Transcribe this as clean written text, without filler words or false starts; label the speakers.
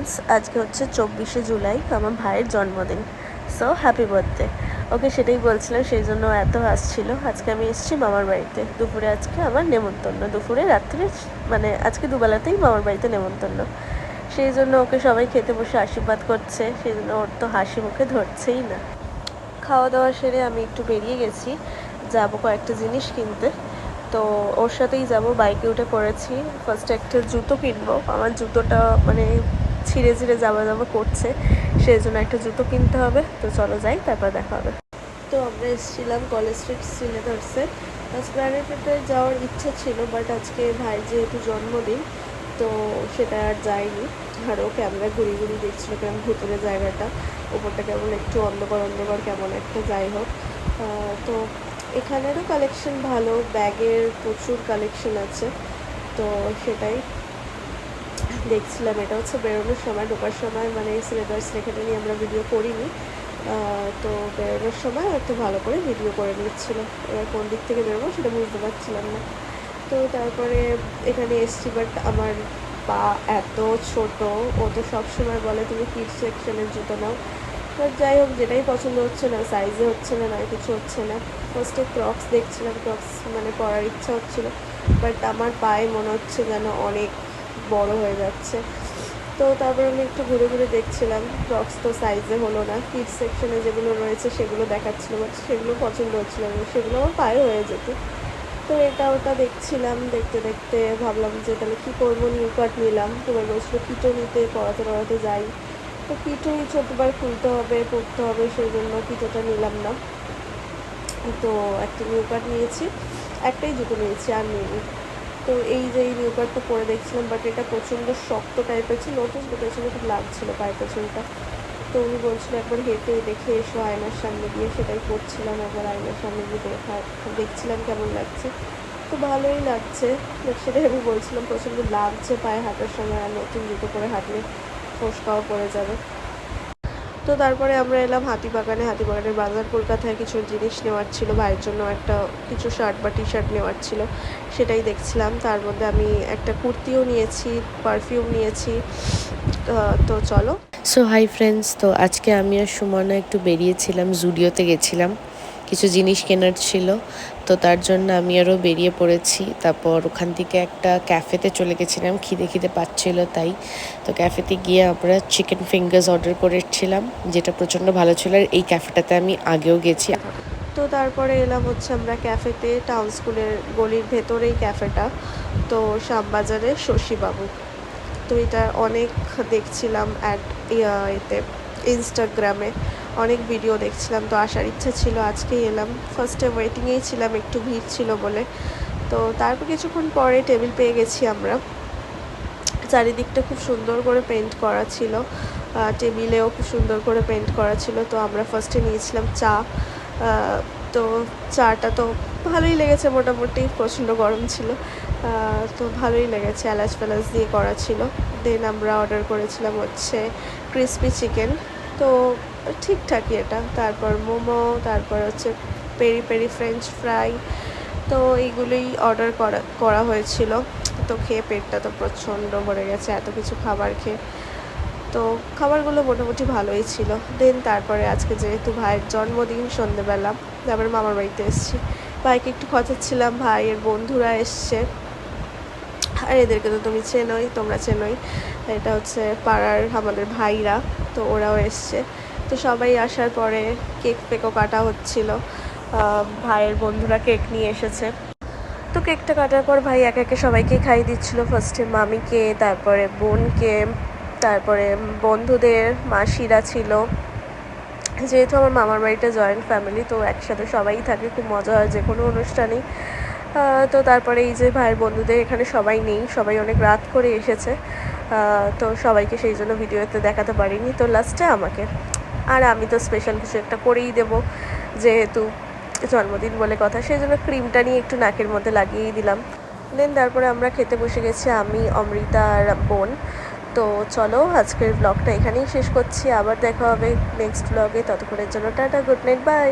Speaker 1: Friends, আজকে হচ্ছে 24শে জুলাই, আমার ভাইয়ের জন্মদিন। So happy birthday. ওকে সেটাই বলছিলাম, সেই জন্য এত হাসছিল। আজকে আমি এসেছি মামার বাড়িতে দুপুরে। আজকে আমার নেমন্তন্ন, দুপুরে রাত্রে, মানে আজকে দুবেলাতেই মামার বাড়িতে নেমন্তন্ন। সেই জন্য ওকে সবাই খেতে বসে আশীর্বাদ করছে, সেই জন্য ওর তো হাসি মুখে ধরছেই না। খাওয়া দাওয়া সেরে আমি একটু বেরিয়ে গেছি, যাবো কয়েকটা জিনিস কিনতে। তো ওর সাথেই যাব, বাইকে উঠে পড়েছি। ফার্স্টে একটা জুতো কিনবো, আমার জুতোটা মানে ছিঁড়ে ছিঁড়ে যাওয়া করছে, সেই জন্য একটা জুতো কিনতে হবে। তো চলো যাই, তারপর দেখা হবে। তো আমরা এসেছিলাম কলেজ স্ট্রিট সিলেদার্সে। প্ল্যানেটেতে যাওয়ার ইচ্ছা ছিল, বাট আজকে ভাই যেহেতু জন্মদিন, তো সেটা আর যায়নি। আর ও ক্যামেরা ঘুরিয়ে ঘুরিয়ে দেখছিল কেমন ভুতুরে জায়গাটা, ওপরটা কেমন একটু অন্ধকার অন্ধকার কেমন একটা, যাই হোক। তো এখানেরও কালেকশন ভালো, ব্যাগের প্রচুর কালেকশন আছে, তো সেটাই দেখছিলাম। এটা হচ্ছে বেরোনোর সময়, ঢোকার সময় মানে সিলেবাস লেখাটা নিয়ে আমরা ভিডিও করিনি। তো বেরোনোর সময় একটু ভালো করে ভিডিও করে নিচ্ছিল, এবার কোন দিক থেকে বেরোবো সেটা বুঝতে পারছিলাম না। তো তারপরে এখানে এসছি, বাট আমার পা এত ছোট, ও তো সবসময় বলে তুমি কিড সেকশনের জুতো নাও, বাট যাই হোক, যেটাই পছন্দ হচ্ছে না, সাইজে হচ্ছে না, না কিছু হচ্ছে না। ফার্স্টে ক্রক্স দেখছিলাম, ক্রক্স মানে পরার ইচ্ছা হচ্ছিলো, বাট আমার পায়ে মনে হচ্ছে যেন অনেক বড় হয়ে যাচ্ছে। তো তারপরে আমি একটু ঘুরে ঘুরে দেখছিলাম, ক্রক্স তো সাইজে হলো না। কিডস সেকশনে যেগুলো রয়েছে সেগুলো দেখাচ্ছিলো, বাট সেগুলো পছন্দ হচ্ছিলো না, সেগুলো আমার পায়ে হয়ে যেত। তো এটা ওটা দেখছিলাম, দেখতে দেখতে ভাবলাম যে তাহলে কী করবো, নিউ কাট নিলাম। তোমার বলছিলো কিটো নিতে, পড়াতে পড়াতে যাই, তো কিটোই ছোটবার খুলতে হবে, পড়তে হবে, সেই জন্য কিটোটা নিলাম না। তো একটা নিউ কাট নিয়েছি, একটাই জুতো নিয়েছি, আর নিইনি। তো এই যে এই নিউ কাটটা পরে দেখছিলাম, বাট এটা প্রচণ্ড শক্ত টাইপের ছিল, নতুন তো পেছনে খুব লাগছিলো পায়ের পেছনটা। তো উনি বলছিল একবার হেঁটে দেখে এসো আয়নার সামনে গিয়ে, সেটাই করছিলাম। একবার আয়নার সামনে গিয়ে দেখছিলাম কেমন লাগছে। তো ভালোই লাগছে, বাট সেটাই আমি বলছিলাম প্রচণ্ড লাগছে পায়ে হাঁটার সময়, আর নতুন জুতো পরে হাঁটলে ফোসকাও পড়ে যাবে। তো তারপরে আমরা এলাম হাতিবাগানে। হাতিবাগানের বাজার কলকাতায় কিছু জিনিস নেওয়ার ছিল, ভাইয়ের জন্য একটা কিছু শার্ট বা টি শার্ট নেওয়ার ছিল, সেটাই দেখছিলাম। তার মধ্যে আমি একটা কুর্তিও নিয়েছি, পারফিউম নিয়েছি। তো চলো।
Speaker 2: সো হাই ফ্রেন্ডস, তো আজকে আমি আর সুমনা একটু বেরিয়েছিলাম, জুডিওতে গেছিলাম, কিছু জিনিস কেনার ছিল, তো তার জন্য আমি আরও বেরিয়ে পড়েছি। তারপর ওখান থেকে একটা ক্যাফেতে চলে গেছিলাম, খিদে পাচ্ছিল তাই। তো ক্যাফেতে গিয়ে আমরা চিকেন ফিঙ্গার্স অর্ডার করেছিলাম, যেটা প্রচণ্ড ভালো ছিল, আর এই ক্যাফেটাতে আমি আগেও গেছি।
Speaker 1: তো তারপরে এলাম হচ্ছে আমরা ক্যাফেতে, টাউন স্কুলের গলির ভেতরেই ক্যাফেটা, তো শ্যামবাজারে শশীবাবু। তো এটা অনেক দেখছিলাম এতে ইনস্টাগ্রামে অনেক ভিডিও দেখছিলাম, তো আসার ইচ্ছা ছিল, আজকেই এলাম। ফার্স্টে ওয়েটিংয়েই ছিলাম, একটু ভিড় ছিল বলে। তো তারপর কিছুক্ষণ পরে টেবিল পেয়ে গেছি আমরা। চারিদিকটা খুব সুন্দর করে পেন্ট করা ছিল, টেবিলেও খুব সুন্দর করে পেন্ট করা ছিল। তো আমরা ফার্স্টে নিয়েছিলাম চা। তো চাটা তো ভালোই লেগেছে, মোটামুটি প্রচণ্ড গরম ছিল, তো ভালোই লেগেছে, এলাচ ফেলাচ দিয়ে করা ছিল। দেন আমরা অর্ডার করেছিলাম হচ্ছে ক্রিসপি চিকেন, তো ঠিকঠাকই এটা। তারপর মোমো, তারপর হচ্ছে পেরি পেরি ফ্রেঞ্চ ফ্রাই, তো এইগুলোই অর্ডার করা হয়েছিল। তো খেয়ে পেটটা তো প্রচণ্ড ভরে গেছে এত কিছু খাবার খেয়ে। তো খাবারগুলো মোটামুটি ভালোই ছিল। দেন তারপরে আজকে যেহেতু ভাইয়ের জন্মদিন, সন্ধ্যেবেলা তারপরে মামার বাড়িতে এসেছি, ভাইকে একটু খোঁচাচ্ছিলাম, ভাইয়ের বন্ধুরা এসছে, আর এদেরকে তো তুমি চেনোই, তোমরা চেনোই, এটা হচ্ছে পাড়ার আমাদের ভাইরা, তো ওরাও এসছে। তো সবাই আসার পরে কেক ফেকও কাটা হচ্ছিল, ভাইয়ের বন্ধুরা কেক নিয়ে এসেছে। তো কেকটা কাটার পর ভাই একে একে সবাইকে খাইয়ে দিচ্ছিলো, ফার্স্টে মামিকে, তারপরে বোনকে, তারপরে বন্ধুদের, মাসিরা ছিল। যেহেতু আমার মামার বাড়িটা জয়েন্ট ফ্যামিলি, তো একসাথে সবাই থাকে, খুব মজা হয় যে কোনো অনুষ্ঠানেই। তো তারপরে এই যে ভাইয়ের বন্ধুদের এখানে সবাই নেই, সবাই অনেক রাত করে এসেছে, তো সবাইকে সেই জন্য ভিডিওতে দেখাতে পারিনি। তো লাস্টে আমাকে, আর আমি তো স্পেশাল কিছু একটা করেই দেবো, যেহেতু জন্মদিন বলে কথা, সেই জন্য ক্রিমটা নিয়ে একটু নাকের মধ্যে লাগিয়েই দিলাম। দেন তারপরে আমরা খেতে বসে গেছি, আমি, অমৃতা আর বোন। তো চলো আজকের ব্লগটা এখানেই শেষ করছি, আবার দেখা হবে নেক্সট ব্লগে, ততক্ষণের জন্য টাটা, গুড নাইট, বাই।